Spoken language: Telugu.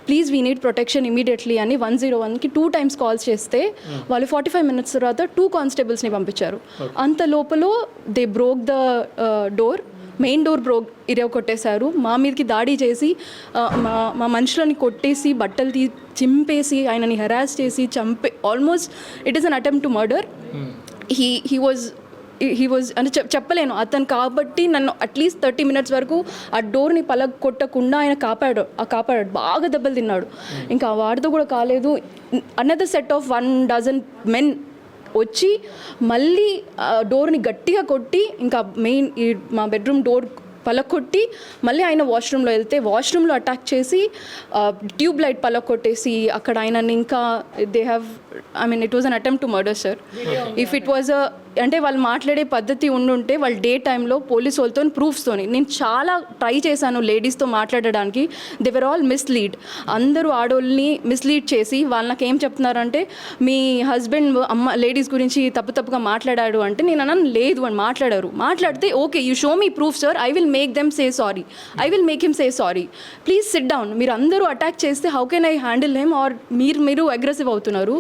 Please we need protection immediately అని 101కి 2 times కాల్స్ చేస్తే వాళ్ళు 45 minutes తర్వాత 2 కానిస్టేబుల్స్ని పంపించారు. అంత లోపల they broke the door, main door కొట్టేశారు. మా మీదకి దాడి చేసి మా మనుషులని కొట్టేసి బట్టలు చింపేసి ఆయనని హెరాస్ చేసి almost it is an attempt to murder. He was అంటే చెప్పలేను అతను కాబట్టి నన్ను అట్లీస్ట్ 30 minutes వరకు ఆ డోర్ని కొట్టకుండా ఆయన కాపాడాడు. బాగా దెబ్బలు తిన్నాడు. ఇంకా వాడితో కూడా కాలేదు. Another set of 1 dozen men వచ్చి మళ్ళీ డోర్ని గట్టిగా కొట్టి ఇంకా మెయిన్ మా బెడ్రూమ్ డోర్ పలకొట్టి మళ్ళీ ఆయన వాష్రూమ్లో వెళ్తే వాష్రూమ్లో అటాక్ చేసి ట్యూబ్ లైట్ పలకొట్టేసి అక్కడ ఆయనని ఇంకా they have it was an attempt to murder sir. If it was అంటే వాళ్ళు మాట్లాడే పద్ధతి ఉండుంటే వాళ్ళు డే టైంలో పోలీస్ వాళ్ళతో ప్రూఫ్స్తోని నేను చాలా ట్రై చేశాను లేడీస్తో మాట్లాడడానికి. They were all mislead. అందరూ ఆడోళ్ళని మిస్లీడ్ చేసి వాళ్ళకి ఏం చెప్తున్నారంటే మీ హస్బెండ్ లేడీస్ గురించి తప్పుగా మాట్లాడాడు అంటే నేను అన్నాను లేదు అని మాట్లాడితే okay you show me proof sir, I will make them say sorry, I will make him say sorry, please SIT down. మీరు అందరూ అటాక్ చేస్తే how can I handle him or మీరు అగ్రెసివ్ అవుతున్నారు.